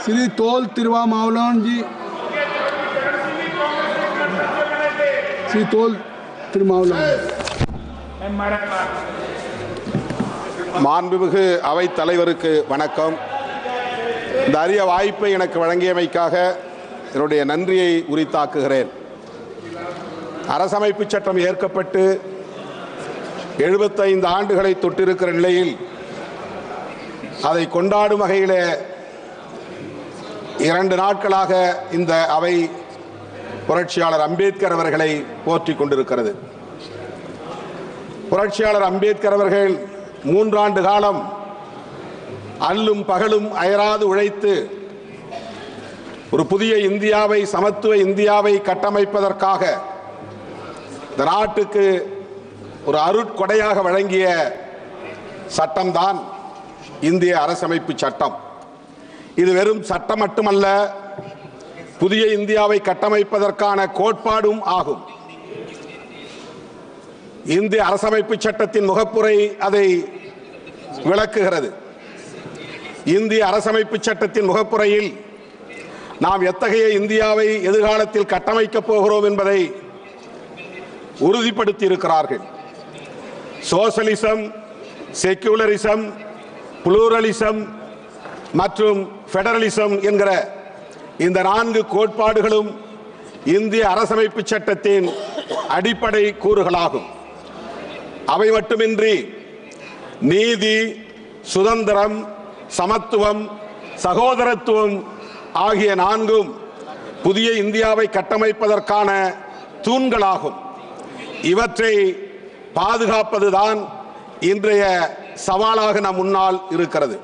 श्री तोल तिरुवामावलन जी, श्री तोल तिरुमावलन। மாண்புமிகு அவைத் தலைவருக்கு வணக்கம். இந்த அரிய வாய்ப்பை எனக்கு வழங்கியமைக்காக என்னுடைய நன்றியை உரித்தாக்குகிறேன். அரசமைப்பு சட்டம் ஏற்கப்பட்டு 75 ஆண்டுகளை தொட்டிருக்கிற நிலையில் அதை கொண்டாடும் வகையிலே 2 நாட்களாக இந்த அவை புரட்சியாளர் அம்பேத்கர் அவர்களை போற்றிக் கொண்டிருக்கிறது. புரட்சியாளர் அம்பேத்கர் அவர்கள் 3 ஆண்டு காலம் அல்லும் பகலும் அயராது உழைத்து ஒரு புதிய இந்தியாவை, சமத்துவ இந்தியாவை கட்டமைப்பதற்காக இந்த நாட்டுக்கு ஒரு அருட்கொடையாக வழங்கிய சட்டம்தான் இந்திய அரசமைப்பு சட்டம். இது வெறும் சட்டம் மட்டுமல்ல, புதிய இந்தியாவை கட்டமைப்பதற்கான கோட்பாடும் ஆகும். இந்திய அரசமைப்பு சட்டத்தின் முகப்புரை அதை விளக்குகிறது. இந்திய அரசமைப்பு சட்டத்தின் முகப்புரையில் நாம் எத்தகைய இந்தியாவை எதிர்காலத்தில் கட்டமைக்கப் போகிறோம் என்பதை உறுதிப்படுத்தி இருக்கிறார்கள். சோசலிசம், செக்யூலரிசம், புளூரலிசம் மற்றும் ஃபெடரலிசம் என்கிற இந்த 4 கோட்பாடுகளும் இந்திய அரசமைப்பு சட்டத்தின் அடிப்படை கூறுகளாகும். அவை மட்டுமின்றி நீதி, சுதந்திரம், சமத்துவம், சகோதரத்துவம் ஆகிய 4ம் புதிய இந்தியாவை கட்டமைப்பதற்கான தூண்களாகும். இவற்றை பாதுகாப்பதுதான் இன்றைய சவாலாக நம் முன்னால் இருக்கிறது.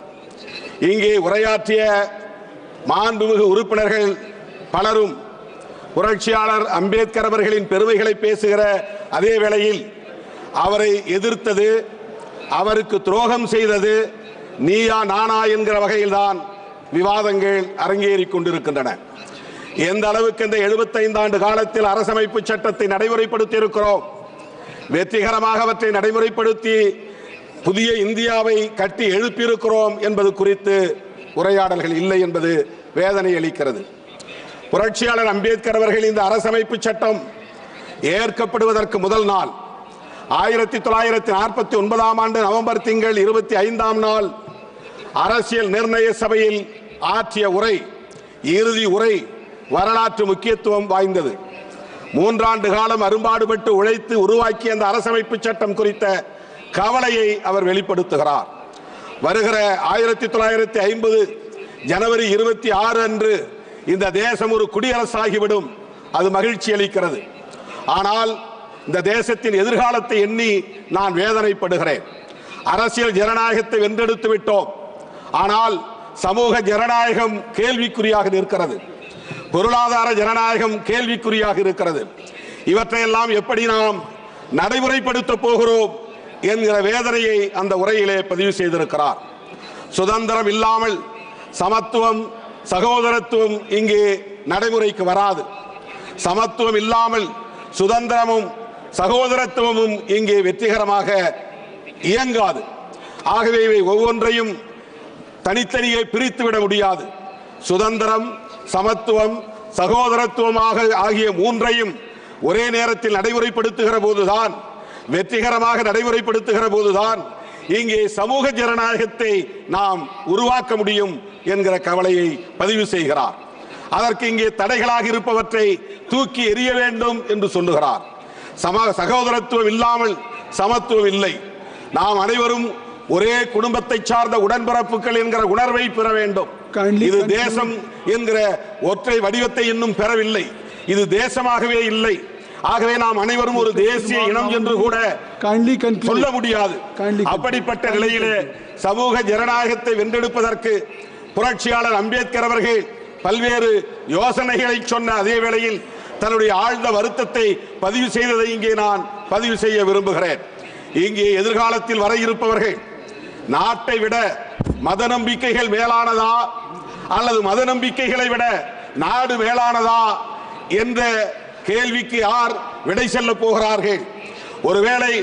இங்கே உரையாற்றிய மாண்புமிகு உறுப்பினர்கள் பலரும் புரட்சியாளர் அம்பேத்கர் அவர்களின் பெருமைகளை பேசுகிற அதே வேளையில் அவரை எதிர்த்தது, அவருக்கு துரோகம் செய்தது நீயா நானா என்கிற வகையில்தான் விவாதங்கள் அரங்கேறிக் கொண்டிருக்கின்றன. எந்த அளவுக்கு இந்த 75 ஆண்டு காலத்தில் அரசமைப்பு சட்டத்தை நடைமுறைப்படுத்தி இருக்கிறோம், வெற்றிகரமாக அவற்றை நடைமுறைப்படுத்தி புதிய இந்தியாவை கட்டி எழுப்பியிருக்கிறோம் என்பது குறித்து உரையாடல்கள் இல்லை என்பது வேதனை அளிக்கிறது. புரட்சியாளர் அம்பேத்கர் அவர்கள் இந்த அரசமைப்பு சட்டம் ஏற்கப்படுவதற்கு முதல் நாள் 1949 ஆண்டு நவம்பர் திங்கள் 25ஆம் நாள் அரசியல் நிர்ணய சபையில் ஆற்றிய உரை, இறுதி உரை வரலாற்று முக்கியத்துவம் வாய்ந்தது. 3 ஆண்டு காலம் அரும்பாடுபட்டு உழைத்து உருவாக்கிய அந்த அரசமைப்பு சட்டம் குறித்த கவலையை அவர் வெளிப்படுத்துகிறார். வருகிற 1950 ஜனவரி 26 அன்று இந்த தேசம் ஒரு குடியரசாகிவிடும். அது மகிழ்ச்சி அளிக்கிறது. ஆனால் இந்த தேசத்தின் எதிர்காலத்தை எண்ணி நான் வேதனைப்படுகிறேன். அரசியல் ஜனநாயகத்தை வென்றெடுத்து விட்டோம், ஆனால் சமூக ஜனநாயகம் கேள்விக்குறியாக இருக்கிறது. பொருளாதார ஜனநாயகம் கேள்விக்குறியாக இருக்கிறது. இவற்றையெல்லாம் எப்படி நாம் நடைமுறைப்படுத்த போகிறோம் என்கிற வேதனையை அந்த உரையிலே பதிவு செய்திருக்கிறார். சுதந்திரம் இல்லாமல் சமத்துவம், சகோதரத்துவம் இங்கே நடைமுறைக்கு வராது. சமத்துவம் இல்லாமல் சுதந்திரமும் சகோதரத்துவமும் இங்கே வெற்றிகரமாக இயங்காது. ஆகவே இவை ஒவ்வொன்றையும் தனித்தனியே பிரித்துவிட முடியாது. சுதந்திரம், சமத்துவம், சகோதரத்துவமாக ஆகிய 3ஐயும் ஒரே நேரத்தில் நடைமுறைப்படுத்துகிற போதுதான், வெற்றிகரமாக நடைமுறைப்படுத்துகிற போதுதான் இங்கே சமூக ஜனநாயகத்தை நாம் உருவாக்க முடியும் என்கிற கவலையை பதிவு செய்கிறார். அதற்கு இங்கே தடைகளாக இருப்பவற்றை தூக்கி எறிய வேண்டும் என்று சொல்லுகிறார். சகோதரத்துவம் இல்லாமல் சமத்துவம் இல்லை. நாம் அனைவரும் ஒரே குடும்பத்தை சார்ந்த உடன்பிறப்புகள் என்கிற உணர்வை பெற வேண்டும். இது தேசம் என்கிற ஒற்றை வடிவத்தை இன்னும் பெறவில்லை. இது தேசமாகவே இல்லை. ஆகவே நாம் அனைவரும் ஒரு தேசிய இனம் என்று கூட சொல்ல முடியாது. அப்படிப்பட்ட நிலையிலே சமூக ஜனநாயகத்தை வென்றெடுப்பதற்கு புரட்சியாளர் அம்பேத்கர் அவர்கள் பல்வேறு யோசனைகளை சொன்ன அதே வேளையில் தன்னுடைய ஆழ்ந்த வருத்தத்தை பதிவு செய்ததை இங்கே நான் பதிவு செய்ய விரும்புகிறேன். இங்கே எதிர்காலத்தில் வர இருப்பவர்கள் நாட்டை விட மத நம்பிக்கைகள் மேலானதா அல்லது மத நம்பிக்கைகளை விட நாடு மேலானதா என்ற கேள்விக்கு யார் விடை சொல்ல போகிறார்கள்? ஒருவேளை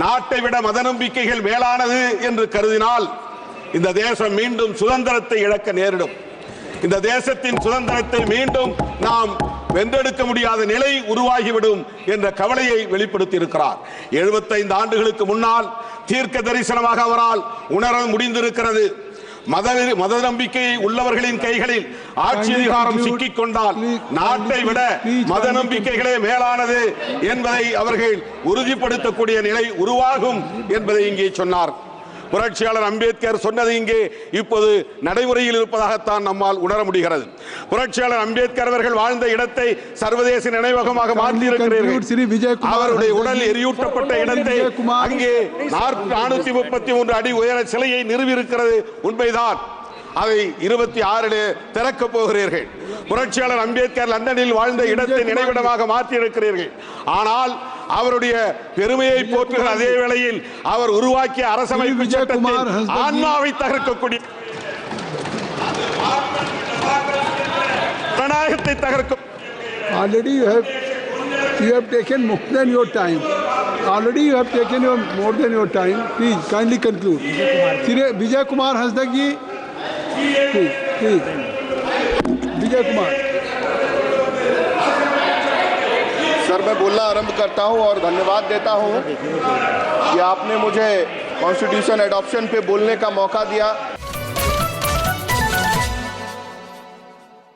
நாட்டை விட மத நம்பிக்கைகள் மேலானது என்று கருதினால் இந்த தேசம் மீண்டும் சுதந்திரத்தை இழக்க நேரிடும். இந்த தேசத்தின் சுதந்திரத்தை மீண்டும் நாம் வென்றெடுக்க முடியாத நிலை உருவாகிவிடும் என்ற கவலையை வெளிப்படுத்தி இருக்கிறார். 75 ஆண்டுகளுக்கு முன்னால் தீர்க்க தரிசனமாக அவரால் உணர முடிந்திருக்கிறது. மத நம்பிக்கை உள்ளவர்களின் கைகளில் ஆட்சி அதிகாரம் சிக்கிக் கொண்டால் நாட்டை விட மத நம்பிக்கைகளே மேலானது என்பதை அவர்கள் உறுதிப்படுத்தக்கூடிய நிலை உருவாகும் என்பதை இங்கே சொன்னார். புரட்சியாளர் அம்பேத்கர் சொன்னது இங்கே இப்போது நடைமுறையில் இருப்பதாகத்தான் நம்மால் உணர முடிகிறது. புரட்சியாளர் அம்பேத்கர் அவர்கள் வாழ்ந்த இடத்தை சர்வதேச நினைவகமாக மாற்றியிருக்கிறீர்கள். அவருடைய உடல் எரியூட்டப்பட்ட இடத்தை அங்கே 433 அடி உயர சிலையை நிறுவியிருக்கிறது உண்மைதான். அதை 26 திறக்கப் போகிறீர்கள். புரட்சியாளர் அம்பேத்கர் லண்டனில் வாழ்ந்த இடத்தை நினைவிடமாக மாற்றியிருக்கிறீர்கள். ஆனால் அவருடைய பெருமையை போற்றுகிற அதே வேளையில் அவர் உருவாக்கிய அரசமைப்பு சட்டத்தின் ஆன்மாவை தகர்க்கக்கூடிய ஜனநாயகத்தை தகர்க்கும். Already you have taken more than your time. Already you have taken more than your time. Please kindly conclude. Vijay Kumar Hasdak ji, please. Vijay Kumar. Sir, मैं बोलना आरंभ करता हूं और धन्यवाद देता हूं कि आपने मुझे कॉन्स्टिट्यूशन एडॉप्शन पे बोलने का मौका दिया।